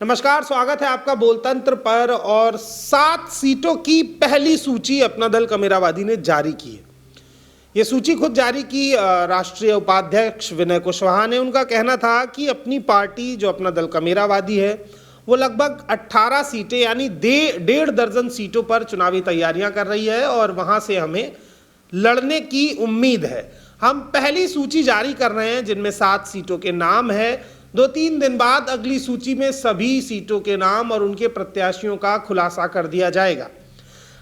नमस्कार, स्वागत है आपका बोलतंत्र पर। और 7 सीटों की पहली सूची अपना दल कमेरावादी ने जारी की है। ये सूची खुद जारी की राष्ट्रीय उपाध्यक्ष विनय कुशवाहा ने। उनका कहना था कि अपनी पार्टी जो अपना दल कमेरावादी है वो लगभग 18 सीटें यानी 1.5 दर्जन सीटों पर चुनावी तैयारियां कर रही है और वहां से हमें लड़ने की उम्मीद है। हम पहली सूची जारी कर रहे हैं जिनमें 7 सीटों के नाम है। 2-3 दिन बाद अगली सूची में सभी सीटों के नाम और उनके प्रत्याशियों का खुलासा कर दिया जाएगा।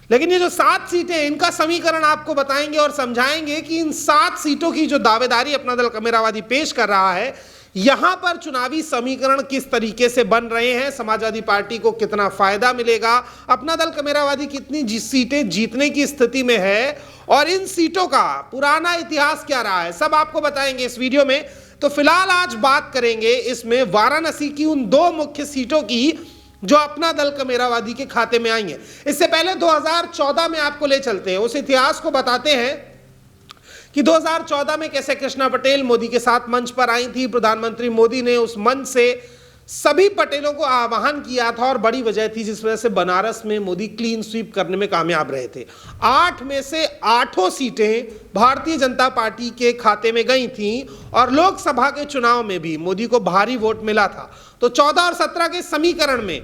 लेकिन ये जो 7 सीटें हैं इनका समीकरण आपको बताएंगे और समझाएंगे कि इन 7 सीटों की जो दावेदारी अपना दल कमेरावादी पेश कर रहा है, यहां पर चुनावी समीकरण किस तरीके से बन रहे हैं, समाजवादी पार्टी को कितना फायदा मिलेगा, अपना दल कमेरावादी कितनी सीटें जीतने की स्थिति में है और इन सीटों का पुराना इतिहास क्या रहा है, सब आपको बताएंगे इस वीडियो में। तो फिलहाल आज बात करेंगे इसमें वाराणसी की उन 2 मुख्य सीटों की जो अपना दल कमेरावादी के खाते में आई है। इससे पहले 2014 में आपको ले चलते हैं, उस इतिहास को बताते हैं कि 2014 में कैसे कृष्णा पटेल मोदी के साथ मंच पर आई थी। प्रधानमंत्री मोदी ने उस मंच से सभी पटेलों को आह्वान किया था और बड़ी वजह थी जिस वजह से बनारस में मोदी क्लीन स्वीप करने में कामयाब रहे थे। 8 में से 8 सीटें भारतीय जनता पार्टी के खाते में गई थीं और लोकसभा के चुनाव में भी मोदी को भारी वोट मिला था। तो 14 और 17 के समीकरण में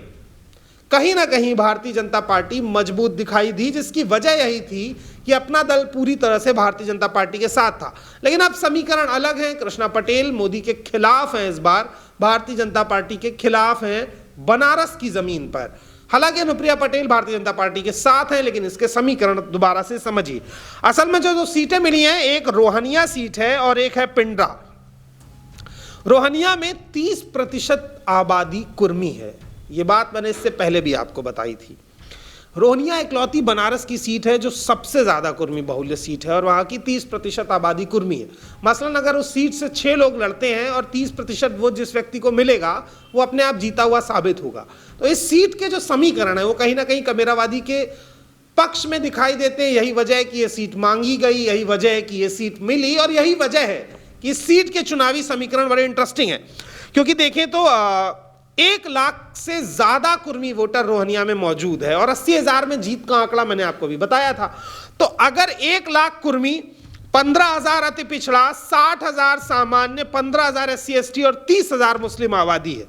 कहीं ना कहीं भारतीय जनता पार्टी मजबूत दिखाई दी, जिसकी वजह यही थी कि अपना दल पूरी तरह से भारतीय जनता पार्टी के साथ था। लेकिन अब समीकरण अलग है। कृष्णा पटेल मोदी के खिलाफ हैं, इस बार भारतीय जनता पार्टी के खिलाफ हैं बनारस की जमीन पर। हालांकि अनुप्रिया पटेल भारतीय जनता पार्टी के साथ हैं, लेकिन इसके समीकरण दोबारा से समझिए। असल में जो सीटें मिली हैं, एक रोहनिया सीट है और एक है पिंडरा। रोहनिया में 30% आबादी कुर्मी है, ये बात मैंने इससे पहले भी आपको बताई थी। रोहनिया इकलौती बनारस की सीट है जो सबसे ज्यादा कुर्मी बहुल्य सीट है और वहां की 30% आबादी कुर्मी है। मसलन अगर उस सीट से 6 लोग लड़ते हैं और 30% वोट जिस व्यक्ति को मिलेगा वो अपने आप जीता हुआ साबित होगा। तो इस सीट के जो समीकरण है वो कहीं ना कहीं कमेरावादी के पक्ष में दिखाई देते हैं। यही वजह है कि ये सीट मांगी गई, यही वजह है कि ये सीट मिली और यही वजह है कि इस सीट के चुनावी समीकरण बड़े इंटरेस्टिंग है। क्योंकि देखें तो 1 लाख से ज्यादा कुर्मी वोटर रोहनिया में मौजूद है और 80,000 में जीत का आंकड़ा मैंने आपको भी बताया था। तो अगर 1 लाख कुर्मी, 15,000 अति पिछड़ा, 60,000 सामान्य, 15,000 SC ST और 30,000 मुस्लिम आबादी है,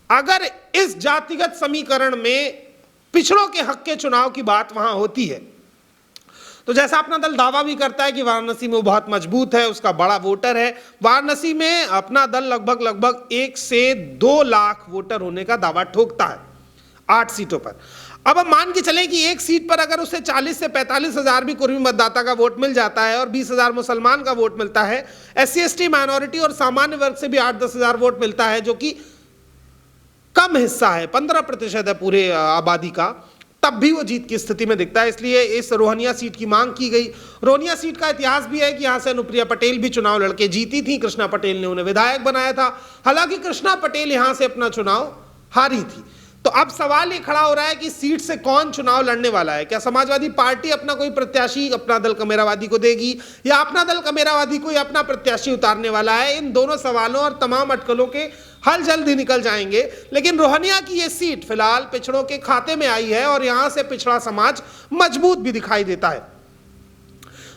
अगर इस जातिगत समीकरण में पिछड़ों के हक के चुनाव की बात वहां होती है तो जैसा अपना दल दावा भी करता है कि वाराणसी में वो बहुत मजबूत है, उसका बड़ा वोटर है। वाराणसी में अपना दल लगभग 1 से 2 लाख वोटर होने का दावा ठोकता है 8 सीटों पर। अब हम मान के चले कि एक सीट पर अगर उसे 40 से 45 हजार भी कुर्मी मतदाता का वोट मिल जाता है और 20,000 मुसलमान का वोट मिलता है, SC ST माइनॉरिटी और सामान्य वर्ग से भी 8-10 हजार वोट मिलता है, जो कि कम हिस्सा है, 15% है पूरे आबादी का, तब भी वो जीत की स्थिति में दिखता है। इसलिए इस रोहनिया सीट की मांग की गई। रोहनिया सीट का इतिहास भी है कि यहां से अनुप्रिया पटेल भी चुनाव लड़के जीती थी। कृष्णा पटेल ने उन्हें विधायक बनाया था। हालांकि कृष्णा पटेल यहां से अपना चुनाव हारी थी। तो अब सवाल ये खड़ा हो रहा है कि सीट से कौन चुनाव लड़ने वाला है। क्या समाजवादी पार्टी अपना कोई प्रत्याशी अपना दल कमेरावादी को देगी या अपना दल कमेरावादी कोई अपना प्रत्याशी उतारने वाला है। इन दोनों सवालों और तमाम अटकलों के हल जल्द ही निकल जाएंगे। लेकिन रोहनिया की ये सीट फिलहाल पिछड़ों के खाते में आई है और यहां से पिछड़ा समाज मजबूत भी दिखाई देता है।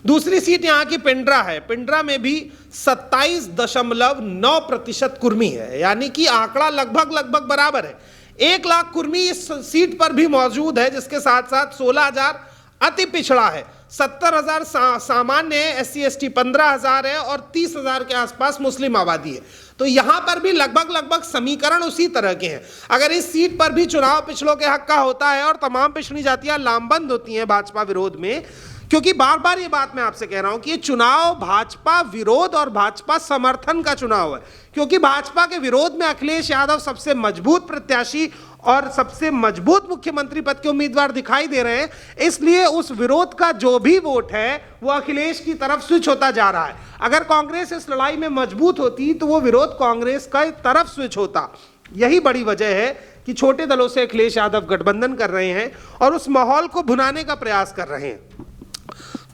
दूसरी सीट यहां की पिंडरा है। पिंडरा में भी 27.9% कुर्मी है, यानी कि आंकड़ा लगभग बराबर है। 1 लाख कुर्मी इस सीट पर भी मौजूद है, जिसके साथ साथ 16,000 अति पिछड़ा है, 70,000 सामान्य है, SC ST 15,000 है और 30,000 के आसपास मुस्लिम आबादी है। तो यहां पर भी लगभग समीकरण उसी तरह के हैं। अगर इस सीट पर भी चुनाव पिछड़ों के हक का होता है और तमाम पिछड़ी जातियां लामबंद होती हैं भाजपा विरोध में, क्योंकि बार बार ये बात मैं आपसे कह रहा हूं कि ये चुनाव भाजपा विरोध और भाजपा समर्थन का चुनाव है, क्योंकि भाजपा के विरोध में अखिलेश यादव सबसे मजबूत प्रत्याशी और सबसे मजबूत मुख्यमंत्री पद के उम्मीदवार दिखाई दे रहे हैं। इसलिए उस विरोध का जो भी वोट है वो अखिलेश की तरफ स्विच होता जा रहा है। अगर कांग्रेस इस लड़ाई में मजबूत होती तो वो विरोध कांग्रेस का तरफ स्विच होता। यही बड़ी वजह है कि छोटे दलों से अखिलेश यादव गठबंधन कर रहे हैं और उस माहौल को भुनाने का प्रयास कर रहे हैं।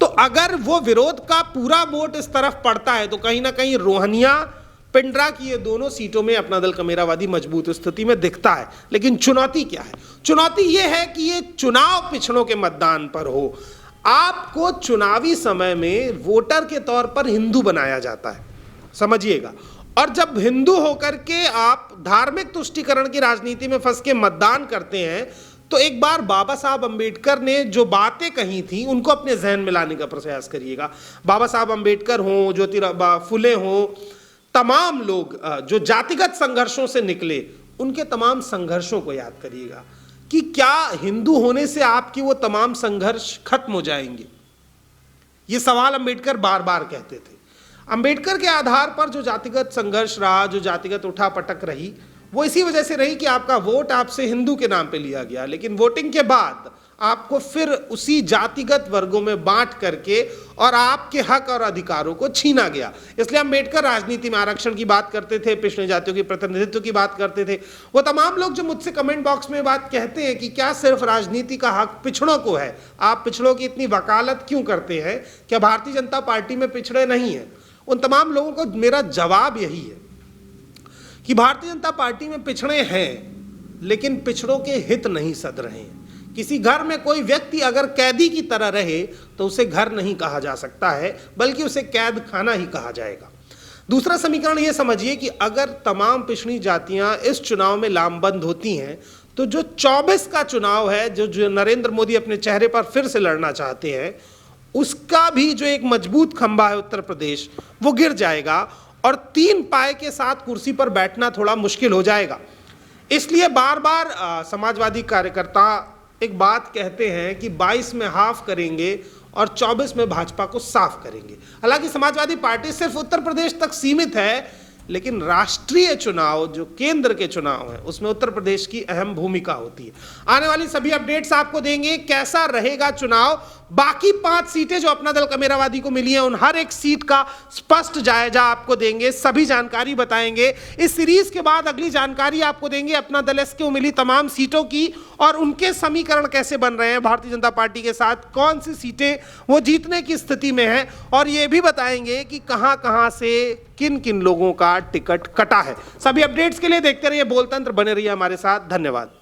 तो अगर वो विरोध का पूरा वोट इस तरफ पड़ता है तो कहीं ना कहीं रोहनिया पिंडरा की ये दोनों सीटों में अपना दल कमेरावादी मजबूत स्थिति में दिखता है। लेकिन चुनौती क्या है? चुनौती ये है कि ये चुनाव पिछड़ों के मतदान पर हो। आपको चुनावी समय में वोटर के तौर पर हिंदू बनाया जाता है, समझिएगा। और जब हिंदू होकर के आप धार्मिक तुष्टीकरण की राजनीति में फंस के मतदान करते हैं, तो एक बार बाबा साहब अंबेडकर ने जो बातें कही थी उनको अपने जहन में लाने का प्रयास करिएगा। बाबा साहब अंबेडकर हों, ज्योतिराव फुले हों, तमाम लोग जो जातिगत संघर्षों से निकले, उनके तमाम संघर्षों को याद करिएगा कि क्या हिंदू होने से आपकी वो तमाम संघर्ष खत्म हो जाएंगे? ये सवाल अंबेडकर बार बार कहते थे। अंबेडकर के आधार पर जो जातिगत संघर्ष रहा, जो जातिगत उठापटक रही, वो इसी वजह से रही कि आपका वोट आपसे हिंदू के नाम पे लिया गया, लेकिन वोटिंग के बाद आपको फिर उसी जातिगत वर्गों में बांट करके और आपके हक और अधिकारों को छीना गया। इसलिए अंबेडकर राजनीति में आरक्षण की बात करते थे, पिछड़े जातियों की प्रतिनिधित्व की बात करते थे। वो तमाम लोग जो मुझसे कमेंट बॉक्स में बात कहते हैं कि क्या सिर्फ राजनीति का हक पिछड़ों को है, आप पिछड़ों की इतनी वकालत क्यों करते हैं, क्या भारतीय जनता पार्टी में पिछड़े नहीं है? उन तमाम लोगों को मेरा जवाब यही है कि भारतीय जनता पार्टी में पिछड़े हैं, लेकिन पिछड़ों के हित नहीं सध रहे हैं। किसी घर में कोई व्यक्ति अगर कैदी की तरह रहे तो उसे घर नहीं कहा जा सकता है, बल्कि उसे कैद खाना ही कहा जाएगा। दूसरा समीकरण यह समझिए कि अगर तमाम पिछड़ी जातियां इस चुनाव में लामबंद होती हैं, तो जो 24 का चुनाव है, जो नरेंद्र मोदी अपने चेहरे पर फिर से लड़ना चाहते हैं, उसका भी जो एक मजबूत खंभा है उत्तर प्रदेश, वो गिर जाएगा और 3 पाए के साथ कुर्सी पर बैठना थोड़ा मुश्किल हो जाएगा। इसलिए बार बार समाजवादी कार्यकर्ता एक बात कहते हैं कि 22 में हाफ करेंगे और 24 में भाजपा को साफ करेंगे। हालांकि समाजवादी पार्टी सिर्फ उत्तर प्रदेश तक सीमित है, लेकिन राष्ट्रीय चुनाव जो केंद्र के चुनाव है, उसमें उत्तर प्रदेश की अहम भूमिका होती है। आने वाली सभी अपडेट्स आपको देंगे, कैसा रहेगा चुनाव। बाकी 5 सीटें जो अपना दल कमेरावादी को मिली हैं, उन हर एक सीट का स्पष्ट जायजा आपको देंगे, सभी जानकारी बताएंगे। इस सीरीज के बाद अगली जानकारी आपको देंगे अपना दल एस को मिली तमाम सीटों की और उनके समीकरण कैसे बन रहे हैं भारतीय जनता पार्टी के साथ, कौन सी सीटें वो जीतने की स्थिति में है, और ये भी बताएंगे कि कहां से किन किन लोगों का टिकट कटा है। सभी अपडेट्स के लिए देखते रहिए बोलतंत्र, बने रहिए हमारे साथ। धन्यवाद।